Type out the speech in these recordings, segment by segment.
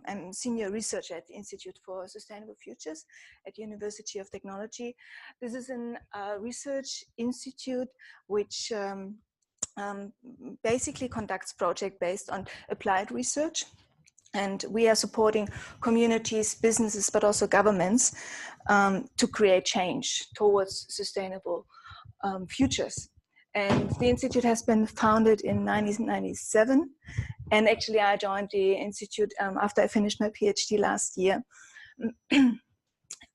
I'm senior researcher at the Institute for Sustainable Futures at University of Technology. This is a research institute which basically conducts projects based on applied research. And we are supporting communities, businesses, but also governments to create change towards sustainable futures. And the Institute has been founded in 1997. And actually I joined the Institute after I finished my PhD last year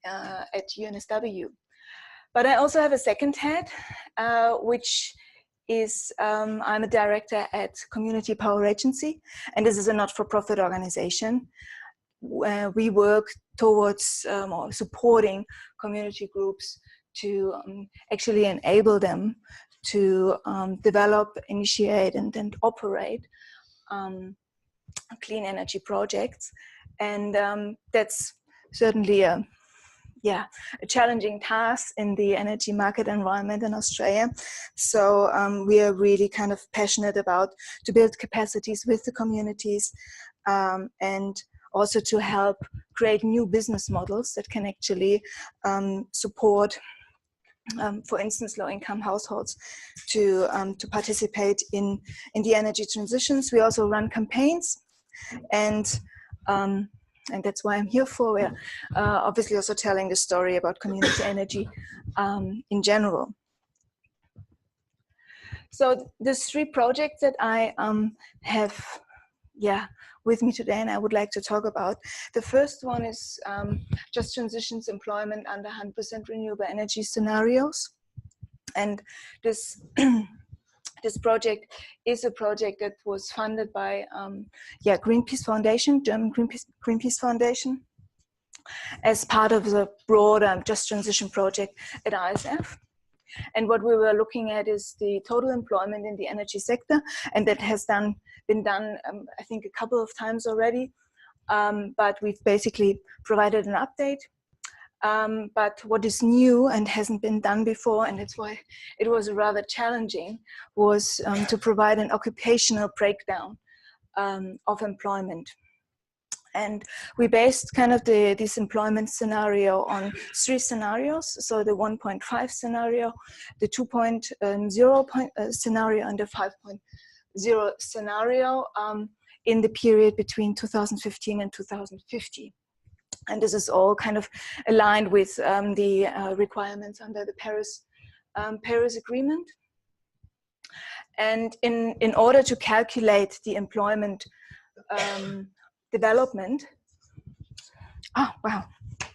at UNSW. But I also have a second hat, which is I'm a director at Community Power Agency, and this is a not-for-profit organization where we work towards or supporting community groups to actually enable them to develop, initiate, and operate clean energy projects. And that's certainly a challenging task in the energy market environment in Australia. So we are really kind of passionate about to build capacities with the communities and also to help create new business models that can actually support, for instance, low-income households to participate in the energy transitions. We also run campaigns, and that's why I'm here for. We're obviously also telling the story about community energy in general. So there's 3 projects that I have with me today, and I would like to talk about. The first one is Just Transitions Employment under 100% renewable energy scenarios. And this this project is a project that was funded by Greenpeace Foundation, German Greenpeace Foundation, as part of the broader Just Transition project at ISF. And what we were looking at is the total employment in the energy sector, and that has been done, I think, a couple of times already. But we've basically provided an update. But what is new and hasn't been done before, and that's why it was rather challenging, was to provide an occupational breakdown of employment. And we based kind of this employment scenario on 3 scenarios. So the 1.5 scenario, the 2.0 scenario, and the 5.0 scenario in the period between 2015 and 2050. And this is all kind of aligned with the requirements under the Paris Agreement. And in order to calculate the employment development, oh wow,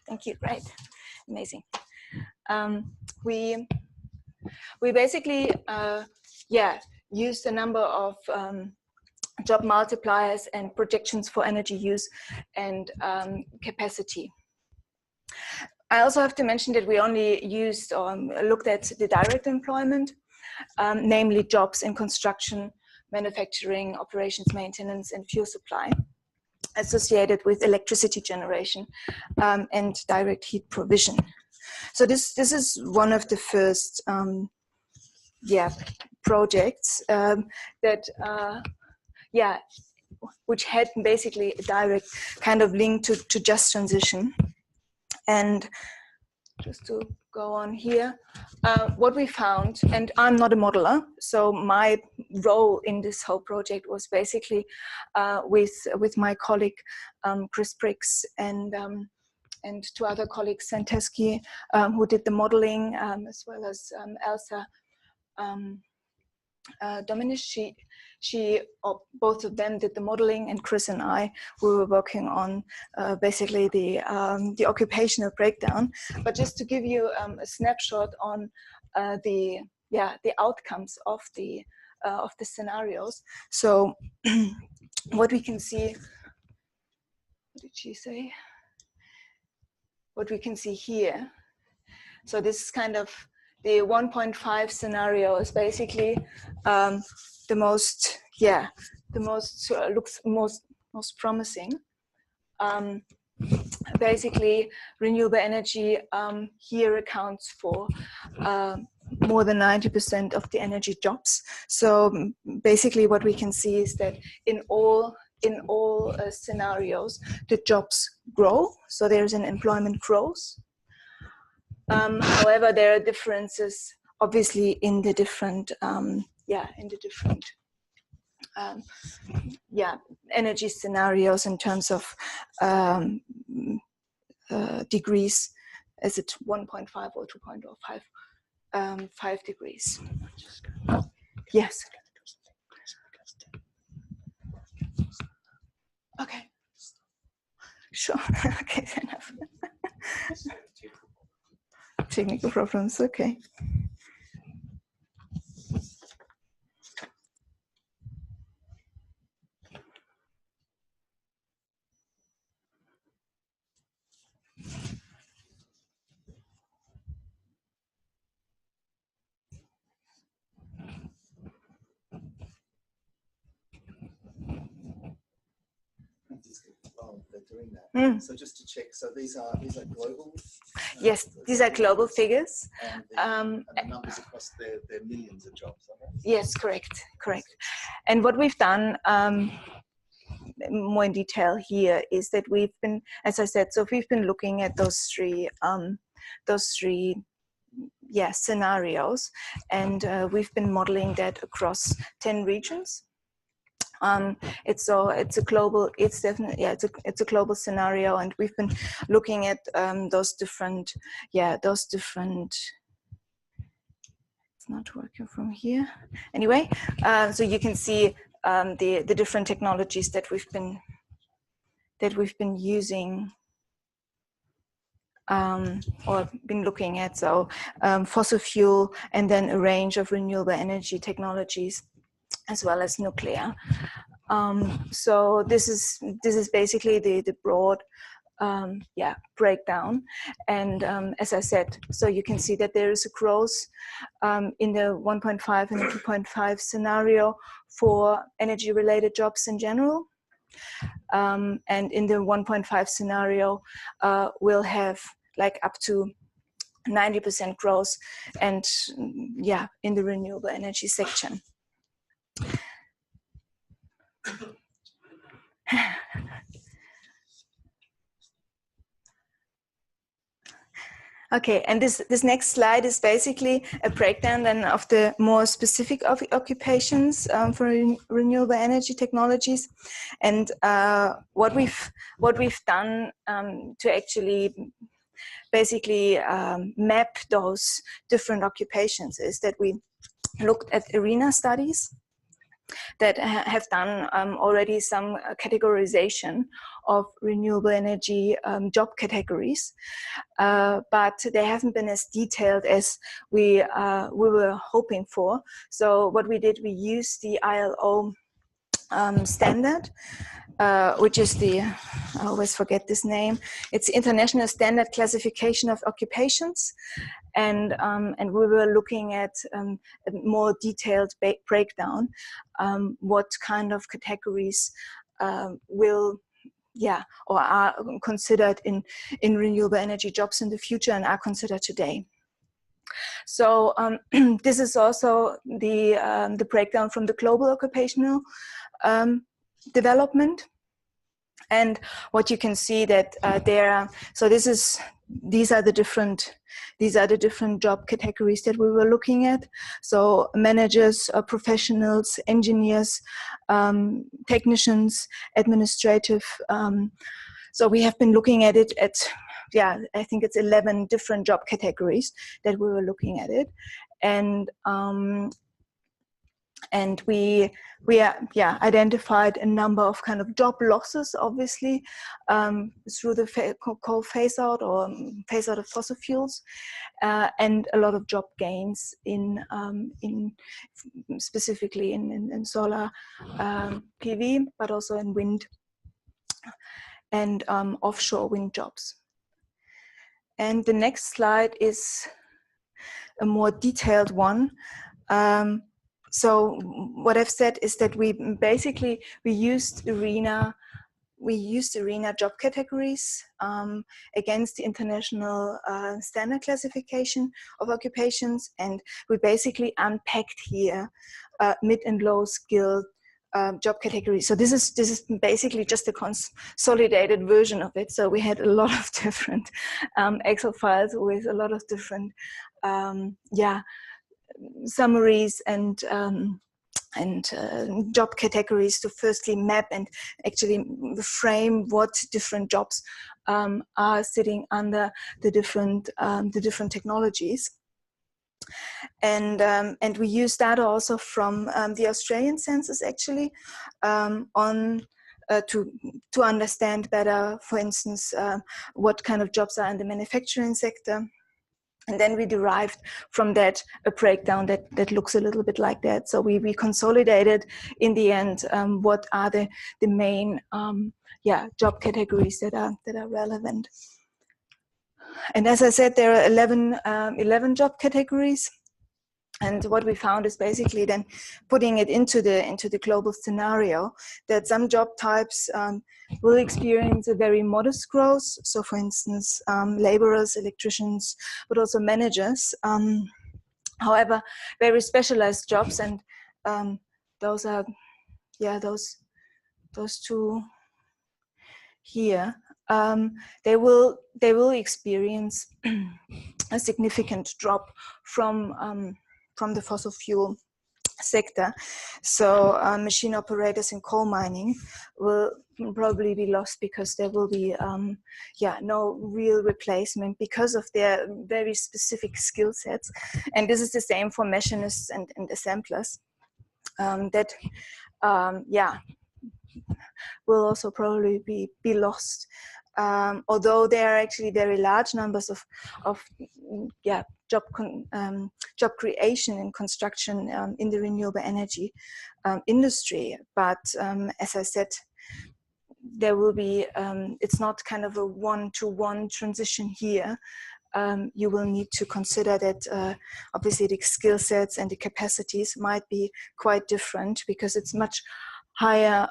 thank you, great, amazing. We basically used a number of job multipliers and projections for energy use and capacity. I also have to mention that we only used or looked at the direct employment, namely jobs in construction, manufacturing, operations, maintenance, and fuel supply, associated with electricity generation and direct heat provision. So this is one of the first projects that which had basically a direct kind of link to Just Transition. And just to go on here, what we found, and I'm not a modeler, so my role in this whole project was basically with my colleague Chris Briggs and 2 other colleagues, Santeski, who did the modeling, as well as Elsa Dominic. Both of them did the modeling, and Chris and I, we were working on basically the occupational breakdown. But just to give you a snapshot on the outcomes of the scenarios. So what we can see, what did she say? What we can see here. So this is kind of the 1.5 scenario is basically the most looks most promising. Basically, renewable energy here accounts for more than 90% of the energy jobs. So basically, what we can see is that in all in all scenarios, the jobs grow. So there's an employment growth. However, there are differences, obviously, in the different, energy scenarios in terms of degrees. Is it 1.5 or 2.5 5 degrees? Yes. Okay. Sure. Okay, fair enough. Technical problems. Okay. While they're doing that, so just to check, so these are global. Yes, these are global figures. And the numbers across their millions of jobs. Okay? Yes, correct. And what we've done more in detail here is that we've been, as I said, so we've been looking at those three scenarios, and we've been modeling that across 10 regions. It's a global scenario, and we've been looking at those different. It's not working from here. Anyway, so you can see the different technologies that we've been using or been looking at. So fossil fuel, and then a range of renewable energy technologies, as well as nuclear. So this is basically the broad breakdown. And as I said, so you can see that there is a growth in the 1.5 and the 2.5 scenario for energy-related jobs in general. And in the 1.5 scenario, we'll have like up to 90% growth, and in the renewable energy section. Okay, and this next slide is basically a breakdown then of the more specific occupations for renewable energy technologies, and what we've done to actually basically map those different occupations is that we looked at arena studies that have done already some categorization of renewable energy job categories, but they haven't been as detailed as we were hoping for. So what we did, we used the ILO standard, which is I always forget this name. It's the International Standard Classification of Occupations, and we were looking at a more detailed breakdown, what kind of categories or are considered in renewable energy jobs in the future and are considered today. So this is also the breakdown from the global occupational development. And what you can see that these are the different job categories that we were looking at. So managers, professionals, engineers, technicians, administrative. So we have been looking at it at, I think it's 11 different job categories that we were looking at it. And we identified a number of kind of job losses, obviously, through the coal phase out or phase out of fossil fuels, and a lot of job gains in specifically in solar PV, but also in wind and offshore wind jobs. And the next slide is a more detailed one. So what I've said is that we used arena job categories against the international standard classification of occupations, and we basically unpacked here mid and low skilled job categories. So this is basically just a consolidated version of it. So we had a lot of different Excel files with a lot of different summaries and job categories to firstly map and actually frame what different jobs are sitting under the different technologies. And we use data also from the Australian census actually to understand better, for instance, what kind of jobs are in the manufacturing sector. And then we derived from that a breakdown that looks a little bit like that. So we consolidated in the end what are the main job categories that are relevant. And as I said, there are 11 job categories. And what we found is basically then putting it into the global scenario that some job types will experience a very modest growth. So for instance, laborers, electricians, but also managers. However, very specialized jobs, and those are, those two here, they will experience a significant drop from the fossil fuel sector. So machine operators in coal mining will probably be lost because there will be no real replacement because of their very specific skill sets. And this is the same for machinists and assemblers will also probably be lost. Although there are actually very large numbers of job creation and construction in the renewable energy industry. But as I said, there will be, it's not kind of a one-to-one transition here. You will need to consider that obviously the skill sets and the capacities might be quite different because it's much higher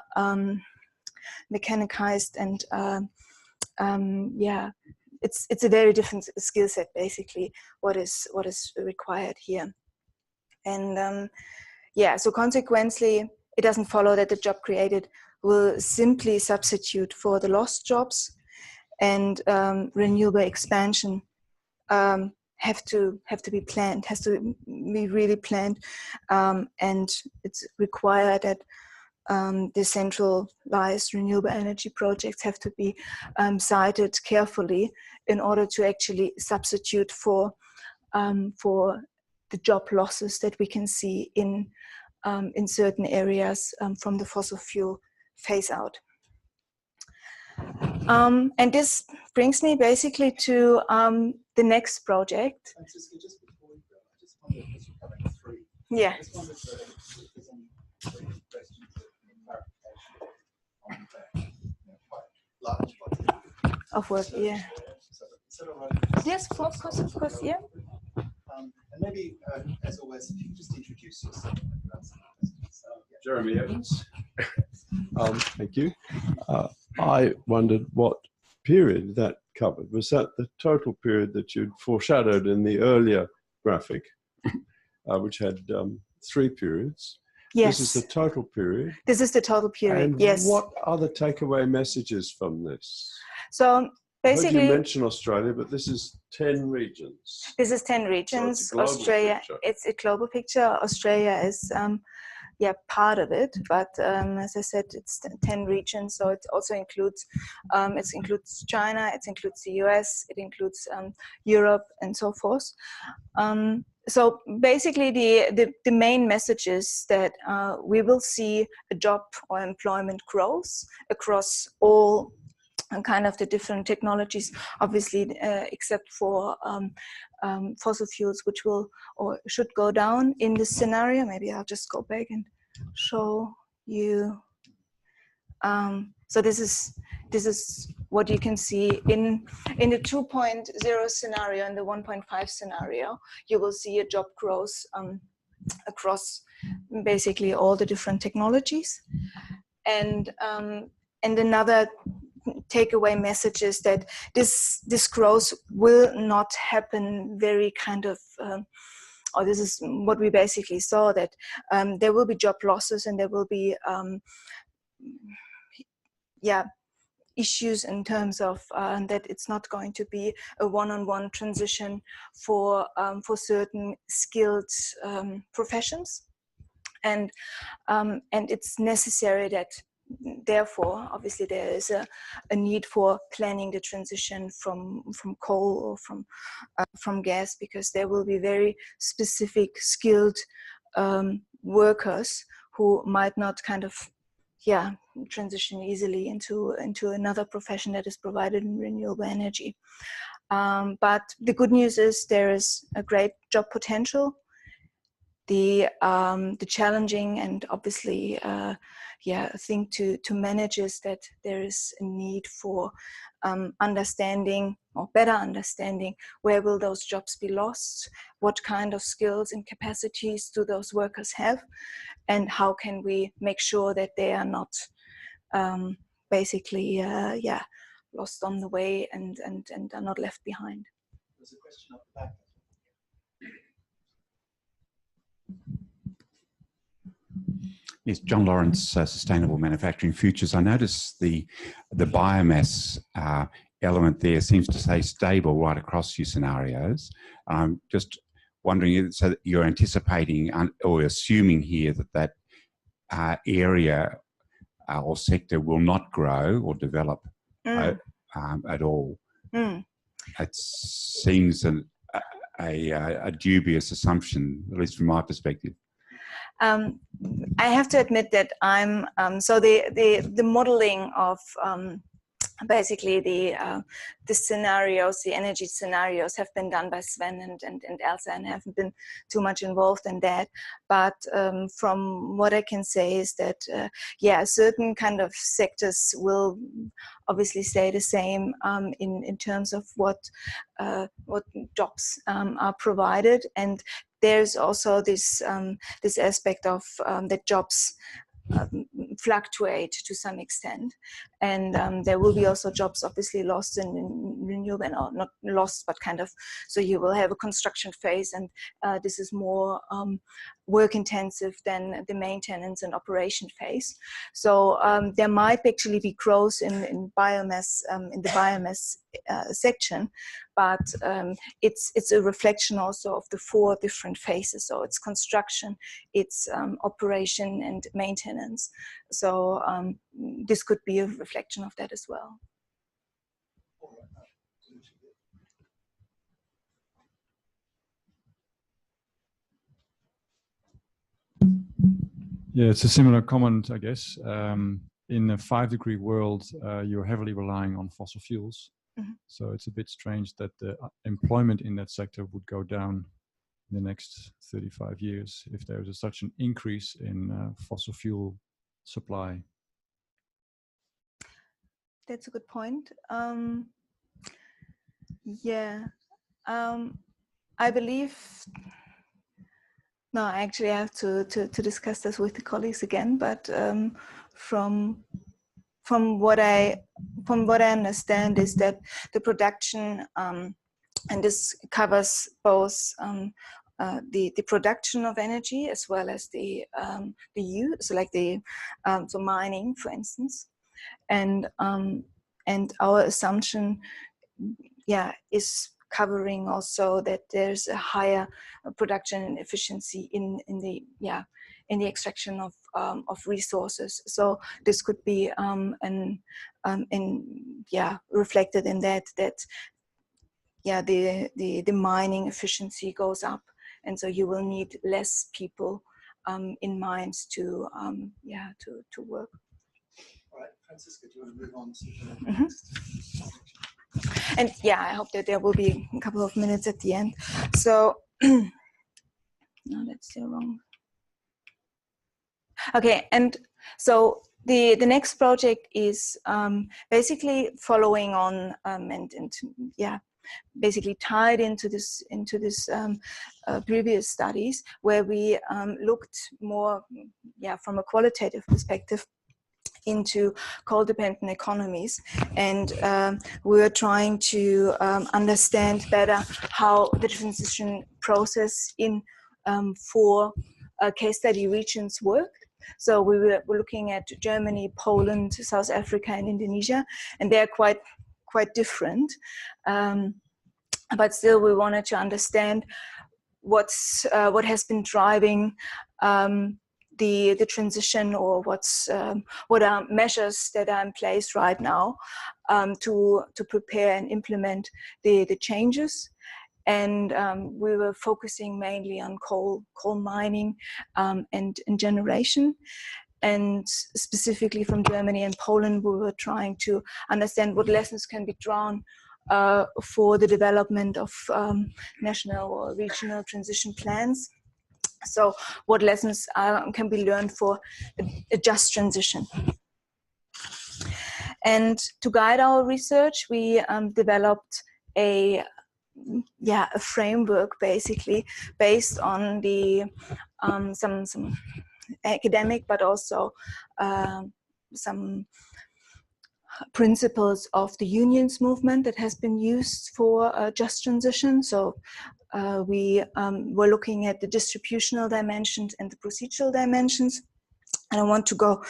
mechanized and it's a very different skill set basically what is required here. And so consequently it doesn't follow that the job created will simply substitute for the lost jobs, and renewable expansion have to be planned, has to be really planned, and it's required that decentralized renewable energy projects have to be cited carefully in order to actually substitute for the job losses that we can see in certain areas from the fossil fuel phase out. And this brings me basically to the next project. Franziska, just before we go, I just wondered, because you're covering three. Yeah. I just wondered if there's any questions or clarification on that quite large body of work, yeah. So all right? Yes, of course, yeah. And maybe, as always, if you could just introduce yourself and answer the questions. Jeremy Evans. Thank you. I wondered what period that covered. Was that the total period that you'd foreshadowed in the earlier graphic, which had 3 periods? Yes. This is the total period. This is the total period, and yes. What are the takeaway messages from this? So basically, I heard you mention Australia, but this is 10 regions. This is 10 regions. So it's a Australia, picture. It's a global picture. Australia is part of it, but as I said, it's 10 regions. So it also includes China, it includes the US, it includes Europe, and so forth. So basically, the main message is that we will see a job or employment growth across all kind of the different technologies, obviously, except for fossil fuels, which will or should go down in this scenario. Maybe I'll just go back and show you. So this is what you can see in the 2.0 scenario and the 1.5 scenario. You will see a job growth across basically all the different technologies, and another takeaway message is that this growth will not happen very kind of or this is what we basically saw, that there will be job losses, and there will be issues in terms of that it's not going to be a one-on-one transition for certain skilled professions, and it's necessary that, therefore, obviously there is a need for planning the transition from coal or from gas, because there will be very specific skilled workers who might not kind of transition easily into another profession that is provided in renewable energy. But the good news is there is a great job potential. The challenging and obviously thing to manage is that there is a need for understanding, or better understanding, where will those jobs be lost, what kind of skills and capacities do those workers have, and how can we make sure that they are not basically lost on the way and are not left behind. There's a question up the back. Yes, John Lawrence, Sustainable Manufacturing Futures. I noticed the biomass element there seems to stay stable right across your scenarios. I'm just wondering, so that you're anticipating or assuming here that area or sector will not grow or develop at all. It seems a dubious assumption, at least from my perspective. I have to admit that I'm so the modeling of basically the scenarios, the energy scenarios, have been done by Sven and Elsa, and I haven't been too much involved in that. But from what I can say is that certain kind of sectors will obviously stay the same in terms of what jobs are provided, and there's also this this aspect of that jobs fluctuate to some extent, and there will be also jobs obviously lost in renewable, or not lost, but kind of, so you will have a construction phase, and this is more work intensive than the maintenance and operation phase. So there might actually be growth in biomass, in the biomass section, but it's a reflection also of the 4 different phases. So it's construction, it's operation and maintenance. So this could be a reflection of that as well. Yeah, it's a similar comment, I guess. In a 5-degree world, you're heavily relying on fossil fuels. Mm-hmm. So it's a bit strange that the employment in that sector would go down in the next 35 years if there is such an increase in fossil fuel supply. That's a good point. I believe. No, actually, I have to discuss this with the colleagues again. But from what I understand is that the production, and this covers both the production of energy as well as the use, so like so mining, for instance, and our assumption, is covering also that there's a higher production and efficiency in the extraction of resources. So this could be reflected in that the mining efficiency goes up, and so you will need less people in mines to work. All right, Franziska, do you want to move on to the next section? And I hope that there will be a couple of minutes at the end. So, no, that's still wrong. Okay, and so the next project is basically following on basically tied into this previous studies, where we looked more from a qualitative perspective into coal-dependent economies, and we were trying to understand better how the transition process in 4 case study regions worked. So we were looking at Germany, Poland, South Africa, and Indonesia, and they're quite different. But still, we wanted to understand what has been driving the transition, or what are measures that are in place right now to prepare and implement the changes. And we were focusing mainly on coal mining and generation. And specifically from Germany and Poland, we were trying to understand what lessons can be drawn for the development of national or regional transition plans. So what lessons can be learned for a just transition? And to guide our research, we developed a framework, basically based on the some academic, but also some principles of the unions movement that has been used for just transition. So we were looking at the distributional dimensions and the procedural dimensions. I don't want to go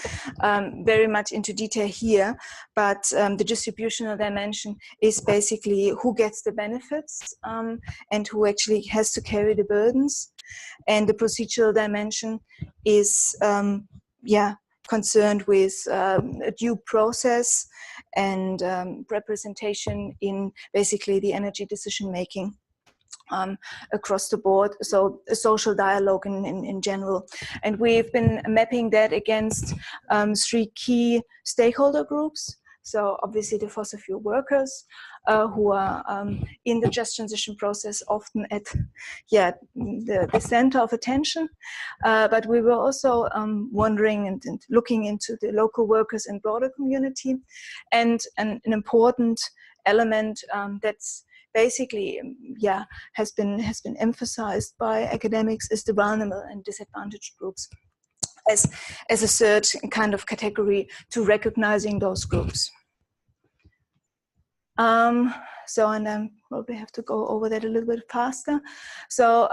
very much into detail here, but the distributional dimension is basically who gets the benefits and who actually has to carry the burdens. And the procedural dimension is concerned with a due process and representation in basically the energy decision making across the board, so a social dialogue in general. And we've been mapping that against 3 key stakeholder groups. So obviously the fossil fuel workers who are in the just transition process, often at the center of attention. But we were also wondering and looking into the local workers and broader community. And an important element that's basically has been emphasized by academics is the vulnerable and disadvantaged groups as a third kind of category to recognizing those groups. So, and I probably have to go over that a little bit faster. So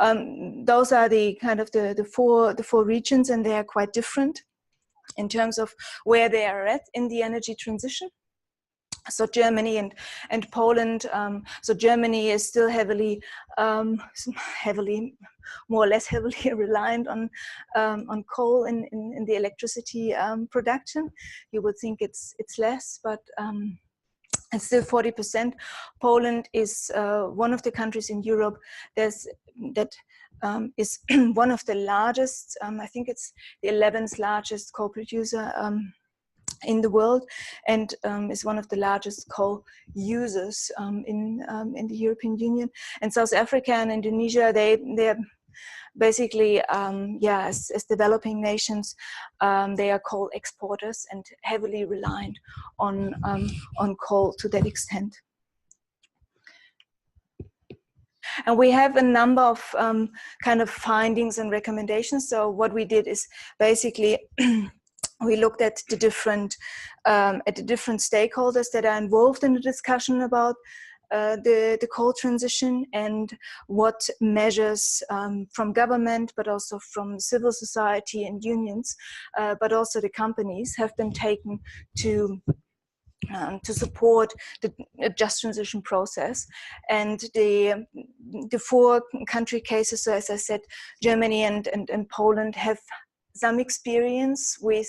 those are the kind of the four regions, and they are quite different in terms of where they are at in the energy transition. So Germany and Poland. So Germany is still heavily, more or less heavily reliant on coal in the electricity production. You would think it's less, but it's still 40%. Poland is one of the countries in Europe is one of the largest. I think it's the 11th largest coal producer in the world, and is one of the largest coal users in the European Union. And South Africa and Indonesia, they're basically, as developing nations, they are coal exporters and heavily reliant on coal to that extent. And we have a number of kind of findings and recommendations. So what we did is basically we looked at the different stakeholders that are involved in the discussion about the coal transition, and what measures from government, but also from civil society and unions, but also the companies, have been taken to support the just transition process. And the 4 country cases, so as I said, Germany and Poland have some experience with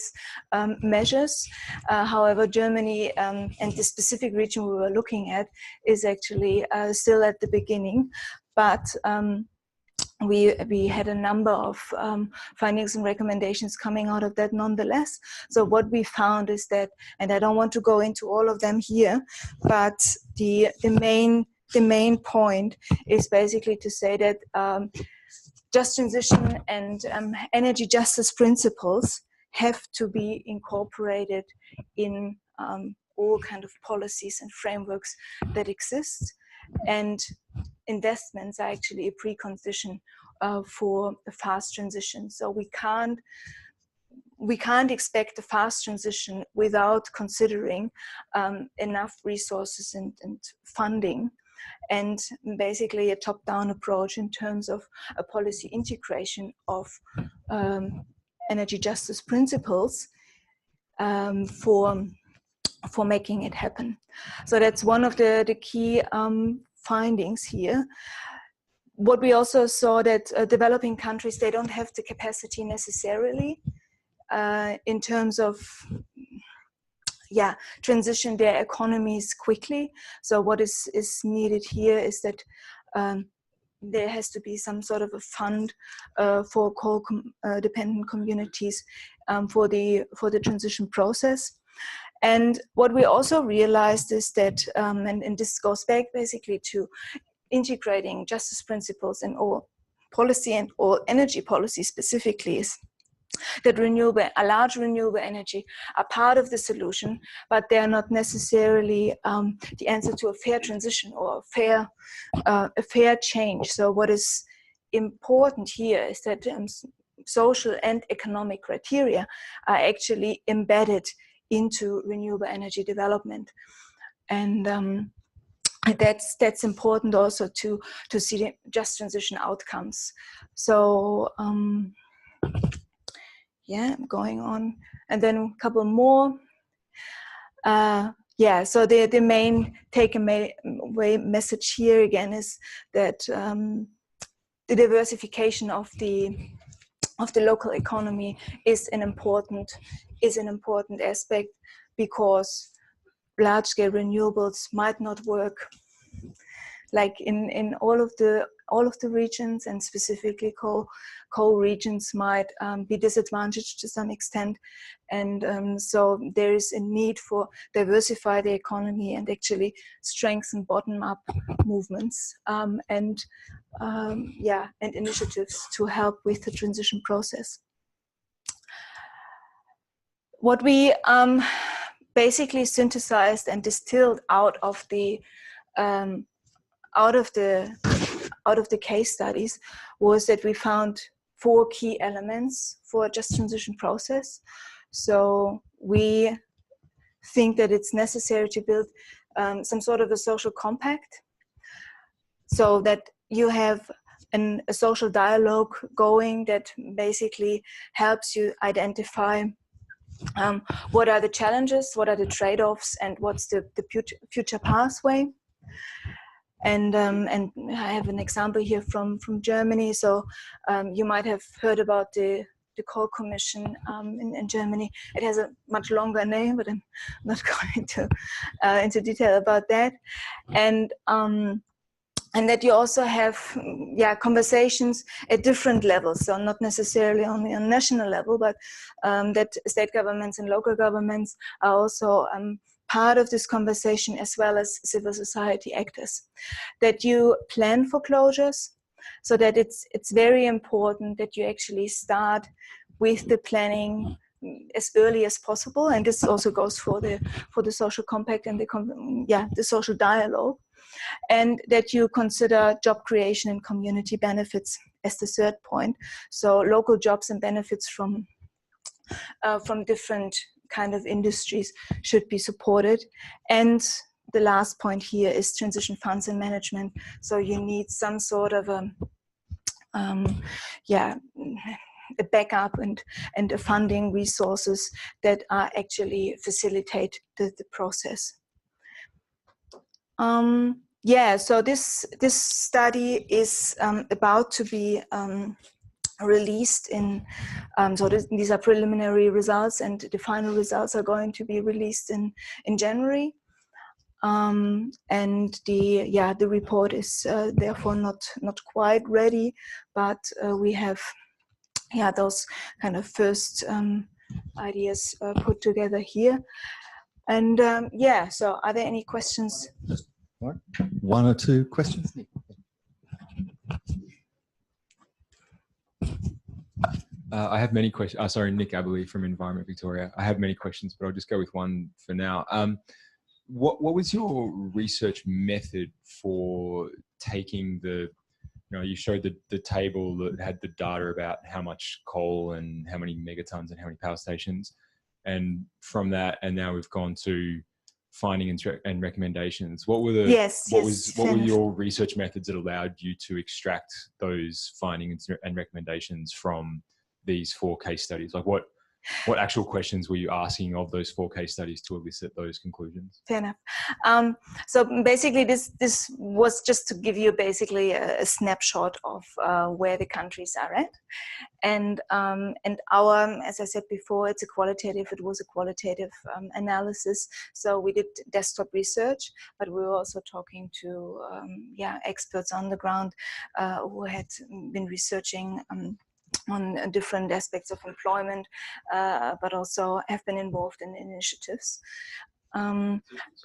measures. However, Germany and the specific region we were looking at is actually still at the beginning. But we had a number of findings and recommendations coming out of that nonetheless. So what we found is that, and I don't want to go into all of them here, but the main point is basically to say that just transition and energy justice principles have to be incorporated in all kind of policies and frameworks that exist. And investments are actually a precondition for a fast transition. So we can't expect a fast transition without considering enough resources and funding and basically a top-down approach in terms of a policy integration of energy justice principles for making it happen. So that's one of the key findings here. What we also saw that developing countries, they don't have the capacity necessarily in terms of transition their economies quickly. So what is needed here is that there has to be some sort of a fund for coal dependent communities for the transition process. And what we also realized is that, and this goes back basically to integrating justice principles in all policy and all energy policy specifically, is that a large renewable energy are part of the solution, but they are not necessarily the answer to a fair transition or a fair change. So what is important here is that social and economic criteria are actually embedded into renewable energy development, and that's important also to see the just transition outcomes. So going on, and then a couple more. So the main takeaway message here again is that the diversification of the local economy is an important aspect, because large-scale renewables might not work like in all of the regions, and specifically coal regions might be disadvantaged to some extent, and so there is a need for diversify the economy and actually strengthen bottom-up movements and initiatives to help with the transition process. What we basically synthesized and distilled out of the case studies was that we found 4 key elements for a just transition process. So we think that it's necessary to build some sort of a social compact, so that you have a social dialogue going that basically helps you identify what are the challenges, what are the trade-offs, and what's the future pathway. And I have an example here from Germany. So you might have heard about the Coal Commission in Germany. It has a much longer name, but I'm not going into detail about that. And that you also have conversations at different levels, so not necessarily only on national level, but that state governments and local governments are also part of this conversation, as well as civil society actors. That you plan for closures, so that it's very important that you actually start with the planning as early as possible, and this also goes for the social compact and the social dialogue. And that you consider job creation and community benefits as the third point. So local jobs and benefits from different kind of industries should be supported. And the last point here is transition funds and management. So you need some sort of a backup and a funding resources that are actually facilitate the process. So this study is about to be released in, these are preliminary results, and the final results are going to be released in January. And the report is therefore not quite ready, but we have those kind of first ideas put together here. And so are there any questions? One or two questions. I have many questions. Sorry, Nick Aberley from Environment Victoria. I have many questions, but I'll just go with one for now. What was your research method for taking you showed the table that had the data about how much coal and how many megatons and how many power stations, and from that, and now we've gone to findings and recommendations. What were the what were your research methods that allowed you to extract those findings and recommendations from these 4 case studies? Like what actual questions were you asking of those 4 case studies to elicit those conclusions? Fair enough. So basically this was just to give you basically a snapshot of where the countries are at. And our, as I said before, it was a qualitative analysis. So we did desktop research, but we were also talking to experts on the ground who had been researching on different aspects of employment, but also have been involved in initiatives. So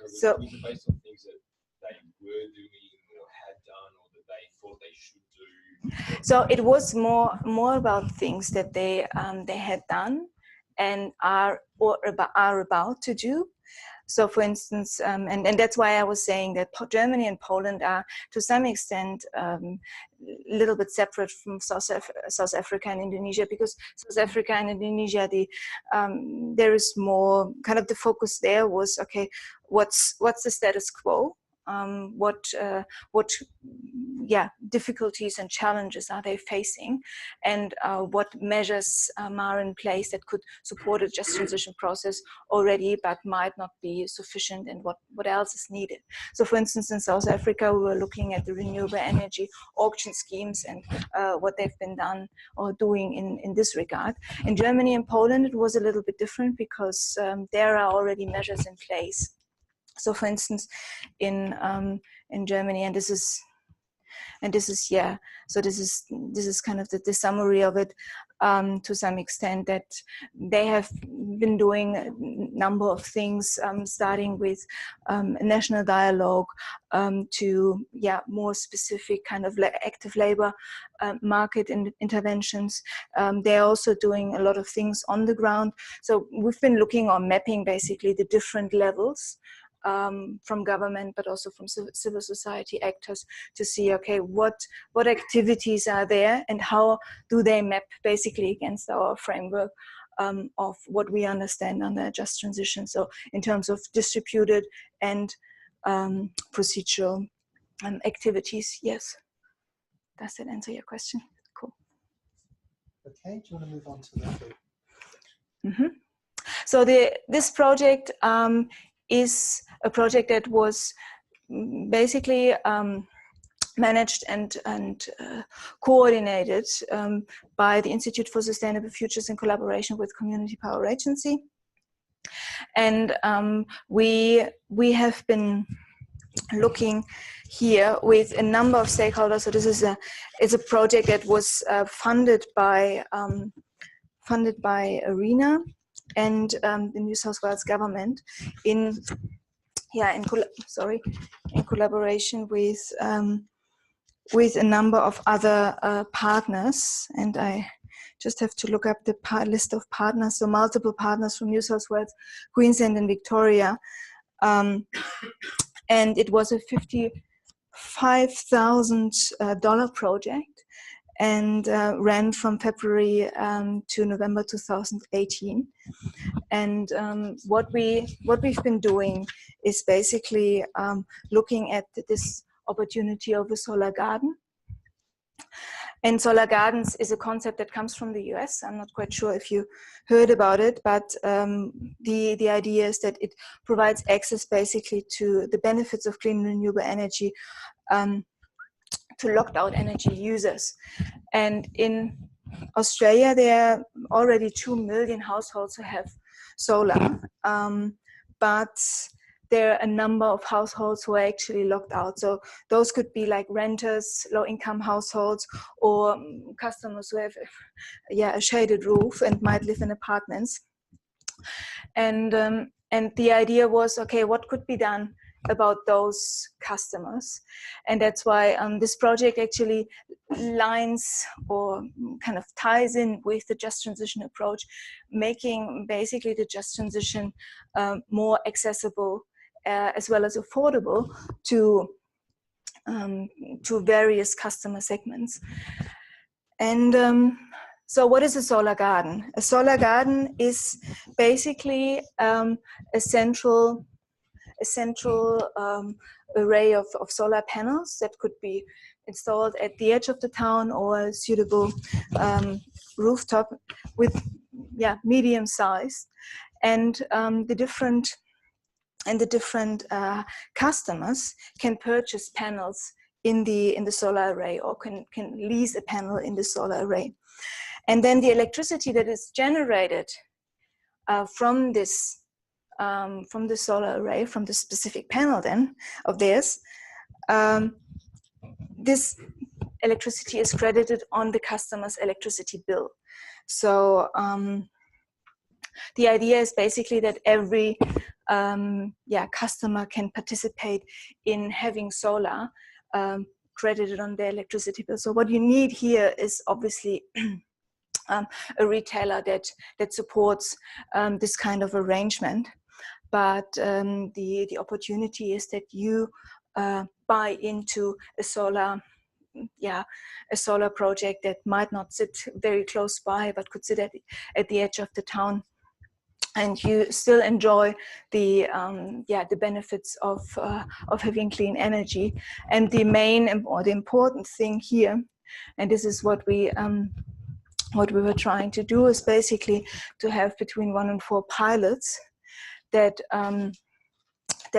these are based on things that they were doing or had done or that they thought they should do? So it was more about things that they had done and are about to do. So for instance, and that's why I was saying that Germany and Poland are to some extent a little bit separate from South Africa and Indonesia, because South Africa and Indonesia, there is more kind of the focus there was, okay, what's the status quo? What difficulties and challenges are they facing, and what measures are in place that could support a just transition process already, but might not be sufficient, and what else is needed. So for instance, in South Africa, we were looking at the renewable energy auction schemes and what they've been done or doing in this regard. In Germany and Poland, it was a little bit different because there are already measures in place. So for instance, in Germany, and this is kind of the summary of it to some extent, that they have been doing a number of things, starting with a national dialogue to more specific kind of active labor market interventions. They're also doing a lot of things on the ground. So we've been looking on mapping basically the different levels from government, but also from civil society actors, to see, okay, what activities are there and how do they map basically against our framework of what we understand under just transition. So in terms of distributed and procedural activities. Yes. Does that answer your question? Cool. Okay, do you want to move on to the third? Mm-hmm. So this project is a project that was basically managed and coordinated by the Institute for Sustainable Futures in collaboration with Community Power Agency. And we have been looking here with a number of stakeholders. So this is a project that was funded by ARENA and the New South Wales government in collaboration with a number of other partners. And I just have to look up the list of partners. So multiple partners from New South Wales, Queensland, and Victoria. And it was a $55,000 project, and ran from February to November 2018. And what we've been doing is basically looking at this opportunity of a solar garden. And solar gardens is a concept that comes from the US. I'm not quite sure if you heard about it, but the idea is that it provides access basically to the benefits of clean renewable energy to locked out energy users. And in Australia, there are already 2 million households who have solar, but there are a number of households who are actually locked out. So those could be like renters, low-income households, or customers who have a shaded roof and might live in apartments. And the idea was, okay, what could be done about those customers? And that's why this project actually lines or kind of ties in with the just transition approach, making basically the just transition more accessible as well as affordable to various customer segments. And so what is a solar garden? A solar garden is basically a central a central array of solar panels that could be installed at the edge of the town, or a suitable rooftop with medium size, and the different customers can purchase panels in the solar array, or can lease a panel in the solar array. And then the electricity that is generated from the solar array, from the specific panel then of theirs, this electricity is credited on the customer's electricity bill. So the idea is basically that every customer can participate in having solar credited on their electricity bill. So what you need here is obviously a retailer that supports this kind of arrangement. But the opportunity is that you buy into a solar project that might not sit very close by, but could sit at the edge of the town, and you still enjoy the benefits of having clean energy. And the main or the important thing here, and this is what we were trying to do, is basically to have between 1 and 4 pilots that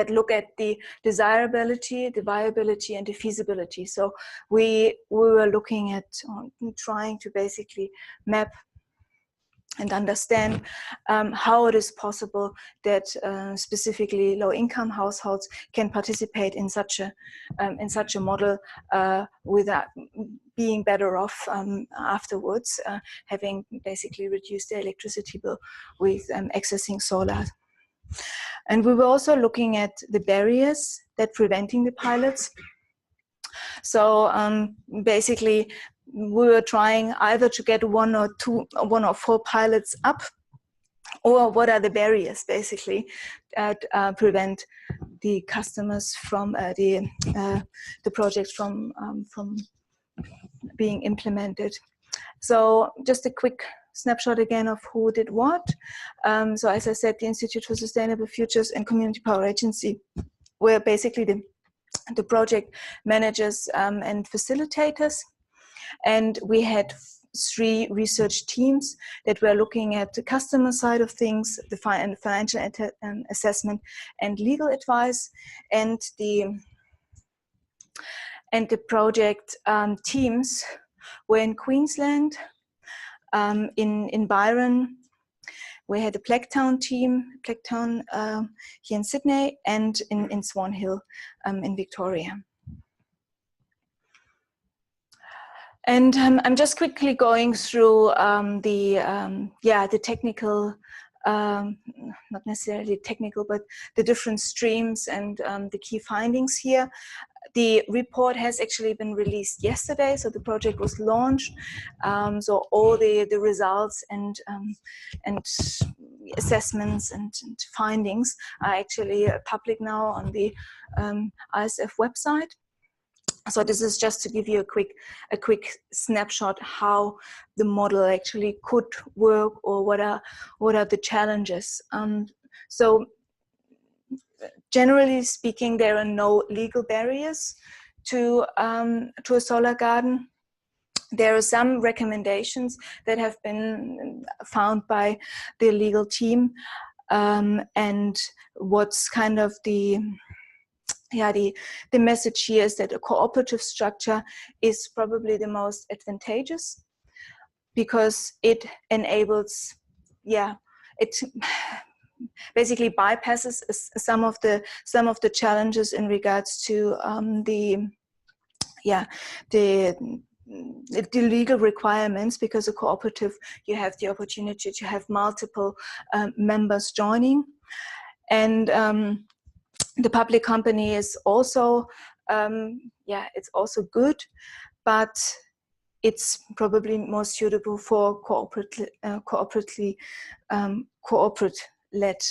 look at the desirability, the viability, and the feasibility. So we were looking at trying to basically map and understand how it is possible that specifically low-income households can participate in such a model without being better off afterwards, having basically reduced their electricity bill with accessing solar. And we were also looking at the barriers that preventing the pilots. So basically, we were trying either to get 1 or 4 pilots up, or what are the barriers basically that prevent the customers from the project from being implemented. So just a quick snapshot again of who did what. So as I said, the Institute for Sustainable Futures and Community Power Agency were basically the project managers and facilitators. And we had 3 research teams that were looking at the customer side of things, the financial assessment and legal advice, and the project teams were in Queensland, in Byron. We had a Blacktown team, here in Sydney, and in Swan Hill in Victoria. And I'm just quickly going through the technical, not necessarily technical, but the different streams and the key findings here. The report has actually been released yesterday, so the project was launched. So all the results and assessments and findings are actually public now on the ISF website. So this is just to give you a quick snapshot how the model actually could work, or what are the challenges. So generally speaking, there are no legal barriers to a solar garden. There are some recommendations that have been found by the legal team, and what's kind of the message here is that a cooperative structure is probably the most advantageous, because it enables, it basically bypasses some of the challenges in regards to the legal requirements, because a cooperative, you have the opportunity to have multiple members joining, and the public company is also, it's also good, but it's probably more suitable for corporate-led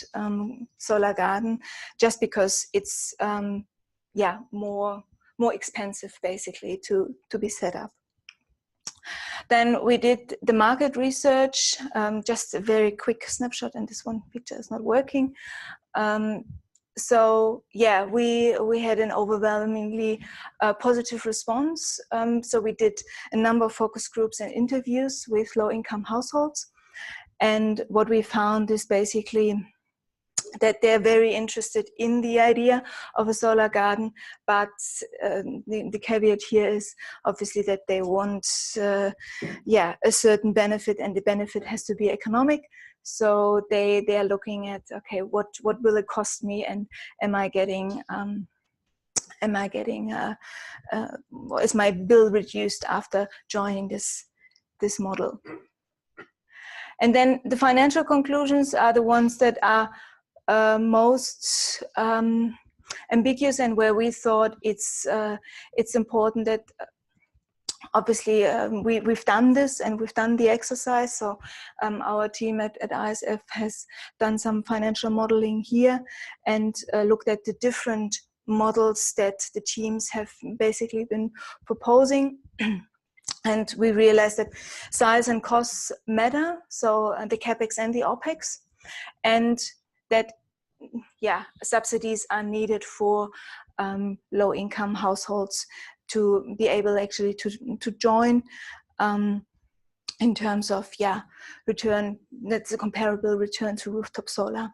solar garden, just because it's more expensive basically to be set up. Then we did the market research, just a very quick snapshot, and this one picture is not working. so yeah, we had an overwhelmingly positive response. So we did a number of focus groups and interviews with low-income households, and what we found is basically that they're very interested in the idea of a solar garden, but the caveat here is obviously that they want a certain benefit, and the benefit has to be economic. So they are looking at, okay, what will it cost me, and am I getting is my bill reduced after joining this model? And then the financial conclusions are the ones that are most ambiguous, and where we thought it's important that obviously we've done this and we've done the exercise. So our team at ISF has done some financial modeling here and looked at the different models that the teams have basically been proposing. And we realized that size and costs matter, so the CapEx and the OpEx, and that subsidies are needed for low-income households to be able actually to join in terms of return. That's a comparable return to rooftop solar.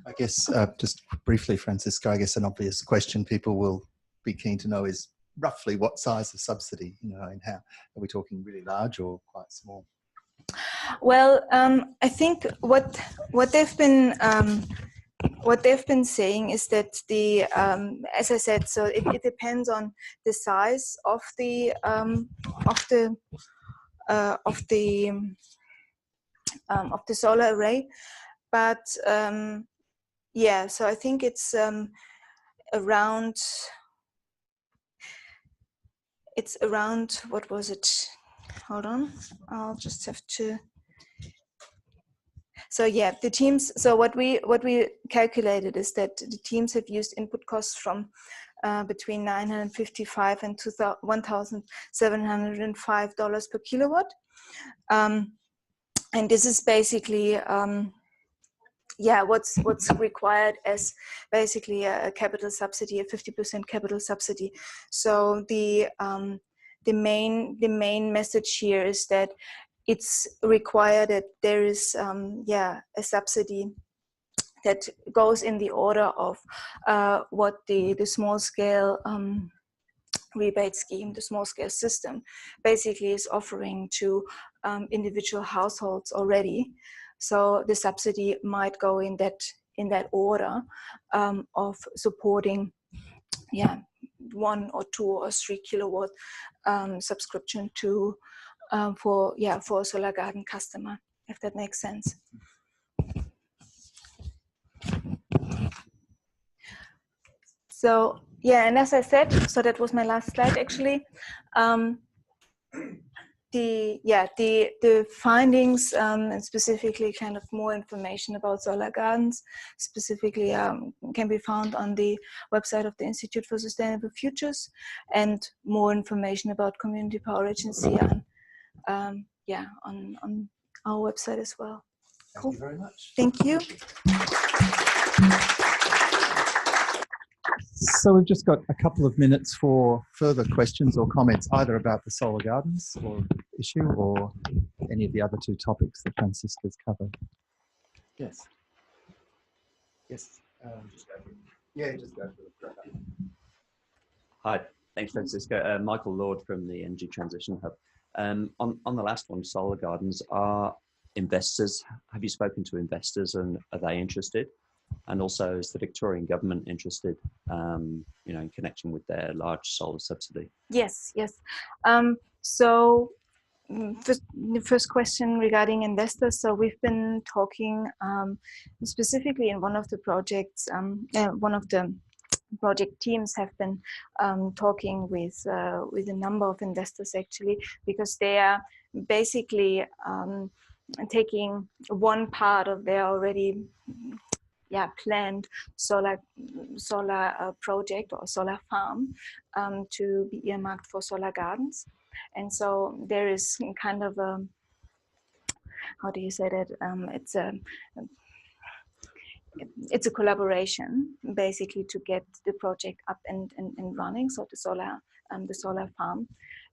I guess just briefly, Franziska, I guess an obvious question people will be keen to know is roughly what size of subsidy, and how are we talking, really large or quite small? Well, I think what they've been saying is that the as I said, so it depends on the size of the solar array, but so I think it's around. It's around, what was it? Hold on, I'll just have to. So the teams. So what we calculated is that the teams have used input costs from between $955 and $1,705 per kilowatt, and this is basically what's required as basically a capital subsidy, a 50% capital subsidy. So the main message here is that it's required that there is a subsidy that goes in the order of what the small scale rebate scheme, the small scale system, basically is offering to individual households already. So the subsidy might go in that order of supporting 1 or 2 or 3 kilowatt subscription to for a solar garden customer, if that makes sense. So and as I said, so that was my last slide actually. The findings and specifically kind of more information about solar gardens specifically can be found on the website of the Institute for Sustainable Futures, and more information about Community Power Agency on our website as well. Thank you very much. Thank you. So we've just got a couple of minutes for further questions or comments, either about the solar gardens or issue or any of the other 2 topics that Franziska's covered. Yes. Yes. Just go for it. Hi, thanks Franziska. Michael Lord from the Energy Transition Hub. On the last one, solar gardens, have you spoken to investors and are they interested? And also, is the Victorian government interested, in connection with their large solar subsidy? Yes. So the first question regarding investors. So we've been talking specifically in one of the projects, one of the project teams have been talking with a number of investors actually, because they are basically taking one part of their already planned solar project or solar farm to be earmarked for solar gardens. And so there is kind of a, how do you say that? it's a collaboration basically to get the project up and running. So the solar farm.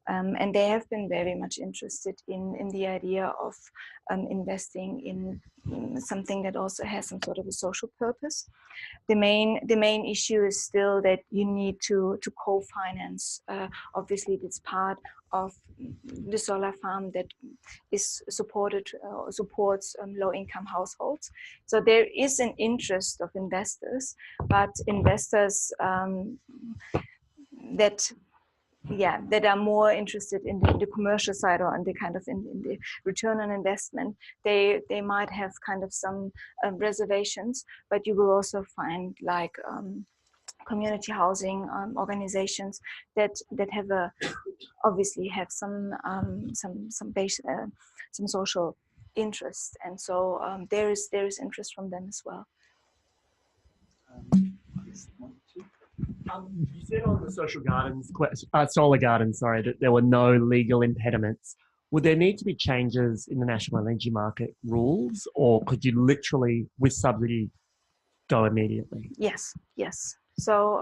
And they have been very much interested in the idea of investing in something that also has some sort of a social purpose. The main issue is still that you need to co-finance. Obviously, it's part of the solar farm that is supports low-income households. So there is an interest of investors, but investors that are more interested in the commercial side or in the kind of in the return on investment. They might have kind of some reservations, but you will also find like community housing organizations that have obviously have some social interest, and so there is interest from them as well. You said on the solar gardens, sorry, that there were no legal impediments. Would there need to be changes in the national energy market rules, or could you literally, with subsidy, go immediately? Yes. So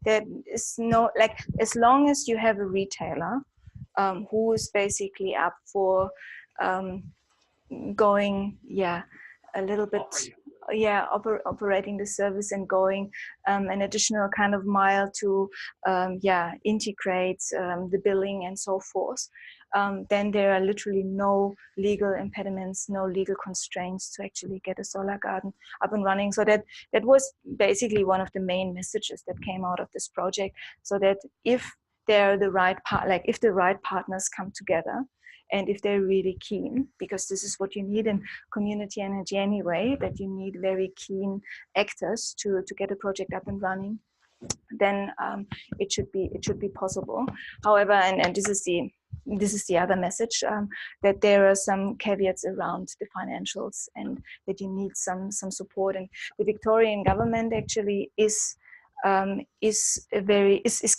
there is no, like, as long as you have a retailer who is basically up for going, a little bit, operating the service and going an additional kind of mile to integrate the billing and so forth, then there are literally no legal impediments, no legal constraints to actually get a solar garden up and running. So that was basically one of the main messages that came out of this project. So that if they're the right if the right partners come together, and if they're really keen, because this is what you need in community energy anyway, that you need very keen actors to get a project up and running, then it should be possible. However, and this is the other message, that there are some caveats around the financials, and that you need some support. And the Victorian government actually is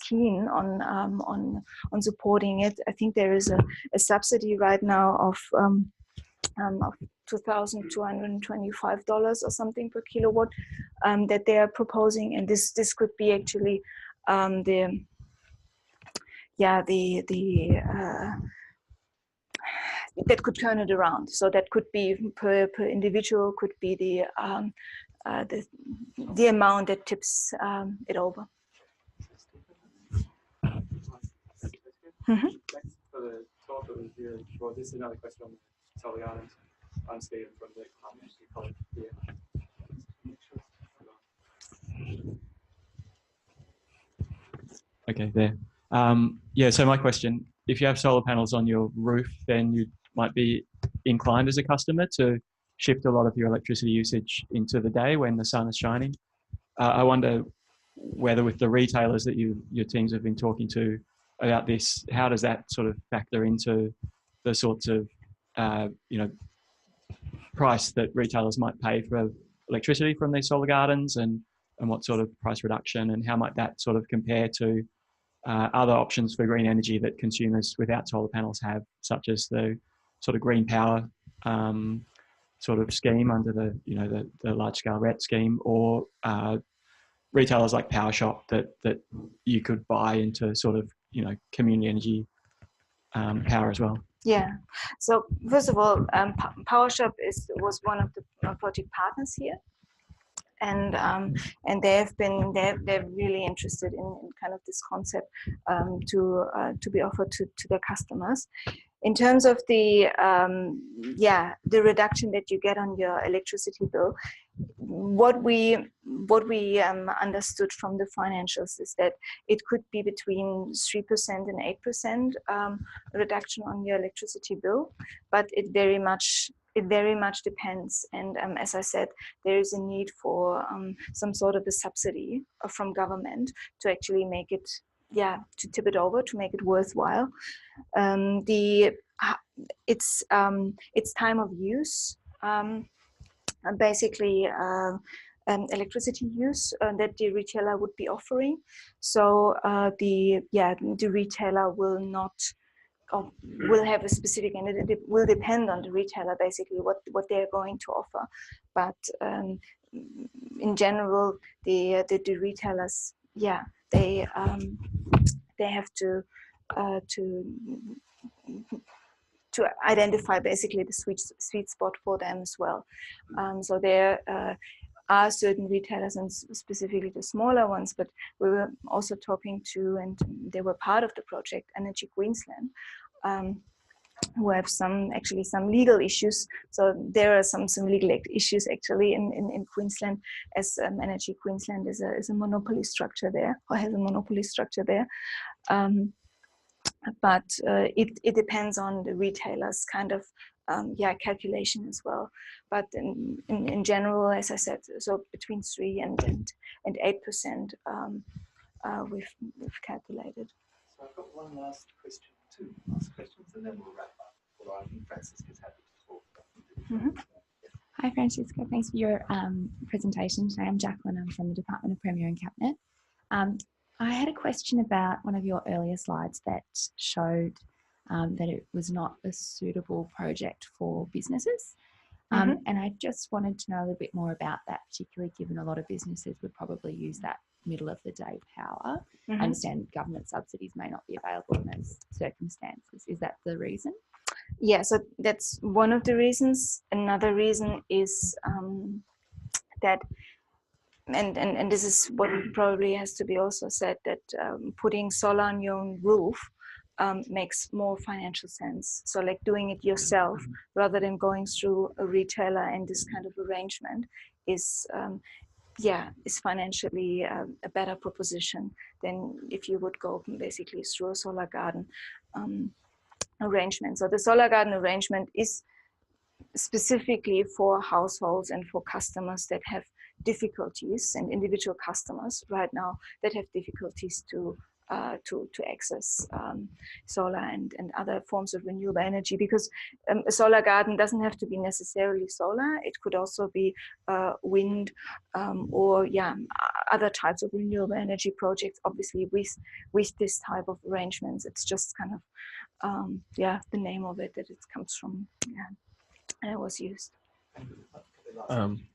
keen on supporting it. I think there is a subsidy right now of $2,225 or something per kilowatt that they are proposing, and this could be actually that could turn it around. So that could be per individual, could be the amount that tips it over. Thanks for the talk. It was really short. This is another question on the solar gardens. I'm Stephen from the University College here. Okay, there. So my question, if you have solar panels on your roof, then you might be inclined as a customer to shift a lot of your electricity usage into the day when the sun is shining. I wonder whether with the retailers that your teams have been talking to about this, how does that sort of factor into the sorts of price that retailers might pay for electricity from these solar gardens, and what sort of price reduction, and how might that sort of compare to other options for green energy that consumers without solar panels have, such as the sort of green power sort of scheme under the large scale RET scheme, or retailers like Power Shop that you could buy into sort of community energy power as well. Yeah. So first of all, Power Shop was one of the project partners here, and they're really interested in kind of this concept to be offered to their customers. In terms of the reduction that you get on your electricity bill, what we understood from the financials is that it could be between 3% and 8% reduction on your electricity bill, but it very much depends. And as I said, there is a need for some sort of a subsidy from government to actually make it, to tip it over, to make it worthwhile. It's time of use, basically electricity use that the retailer would be offering. So the retailer will have a specific, and it will depend on the retailer basically what they're going to offer. But in general, the retailers, yeah, they have to identify basically the sweet spot for them as well. So there are certain retailers, and specifically the smaller ones, but we were also talking to, and they were part of the project, Energy Queensland, who have some legal issues. So there are some legal issues actually in Queensland, as Energy Queensland is a monopoly structure there, or has a monopoly structure there. But it depends on the retailer's kind of calculation as well. But in general, as I said, so between 3 and 8%, we've calculated. So I've got one last question, two last questions, and then we'll wrap up. Although I think Franziska's happy to talk. Mm-hmm. Hi, Franziska. Thanks for your presentation today. I'm Jacqueline. I'm from the Department of Premier and Cabinet. I had a question about one of your earlier slides that showed that it was not a suitable project for businesses. And I just wanted to know a little bit more about that, particularly given a lot of businesses would probably use that middle of the day power. I understand government subsidies may not be available in those circumstances. Is that the reason? Yeah, so that's one of the reasons. Another reason is that, and this is what probably has to be also said, that putting solar on your own roof makes more financial sense. So like doing it yourself rather than going through a retailer, and this kind of arrangement is financially a better proposition than if you would go basically through a solar garden arrangement. So the solar garden arrangement is specifically for households and for customers that have difficulties, and individual customers right now that have difficulties to access solar and other forms of renewable energy, because a solar garden doesn't have to be necessarily solar. It could also be wind or other types of renewable energy projects. Obviously, with this type of arrangements, it's just kind of the name of it that it comes from. And it was used.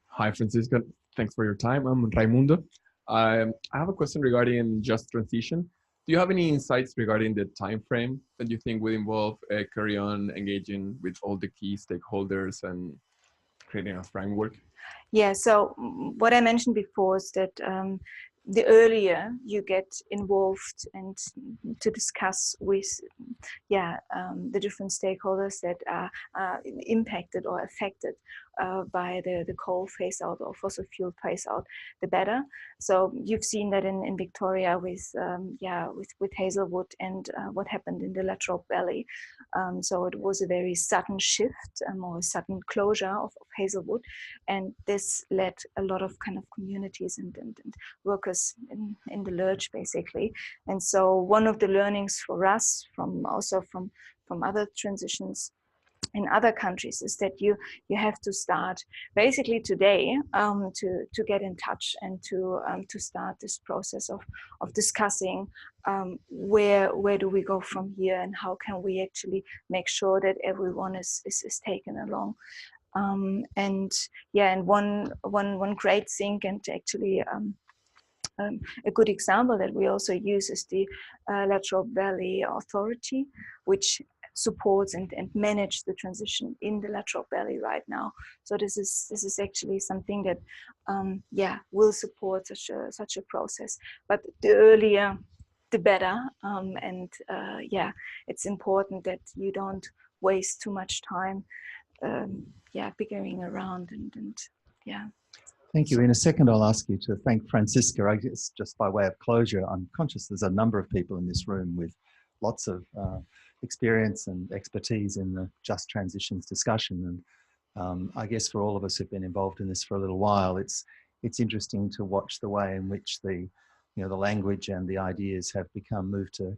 Hi, Franziska. Thanks for your time. I'm Raimundo. I have a question regarding just transition. Do you have any insights regarding the time frame that you think would involve carry on engaging with all the key stakeholders and creating a framework? Yeah, so what I mentioned before is that the earlier you get involved and to discuss with the different stakeholders that are impacted or affected by the coal phase out or fossil fuel phase out, the better. So you've seen that in Victoria with Hazelwood and what happened in the Latrobe Valley. So it was a very sudden shift or a sudden closure of Hazelwood, and this led a lot of kind of communities and workers in the lurch basically. And so one of the learnings for us from other transitions in other countries is that you have to start basically today to get in touch and to start this process of discussing where do we go from here, and how can we actually make sure that everyone is taken along. And one great thing, and actually a good example that we also use is the Latrobe Valley Authority, which supports and manage the transition in the Latrobe Valley right now. So this is actually something that will support such a process. But the earlier the better, and it's important that you don't waste too much time figuring around and. Thank you. In a second, I'll ask you to thank Franziska. I guess just by way of closure, I'm conscious there's a number of people in this room with lots of experience and expertise in the just transitions discussion. And I guess for all of us who've been involved in this for a little while, it's interesting to watch the way in which the language and the ideas have moved to,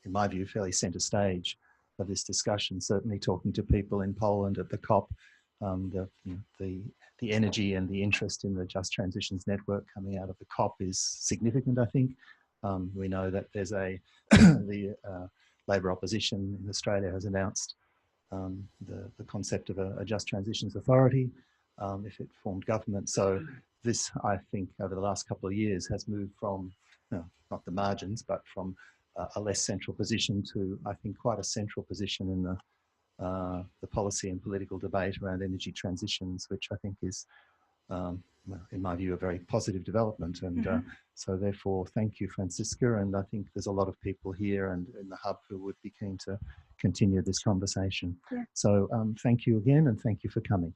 in my view, fairly center stage of this discussion. Certainly talking to people in Poland at the COP, the energy and the interest in the Just Transitions Network coming out of the COP is significant, I think. We know that there's the Labor opposition in Australia has announced the concept of a Just Transitions Authority if it formed government. So this, I think, over the last couple of years has moved from, not the margins, but from a less central position to, I think, quite a central position in the policy and political debate around energy transitions, which I think is, well, in my view, a very positive development. And so therefore, thank you, Franziska. And I think there's a lot of people here and in the hub who would be keen to continue this conversation. Yeah. So thank you again, and thank you for coming.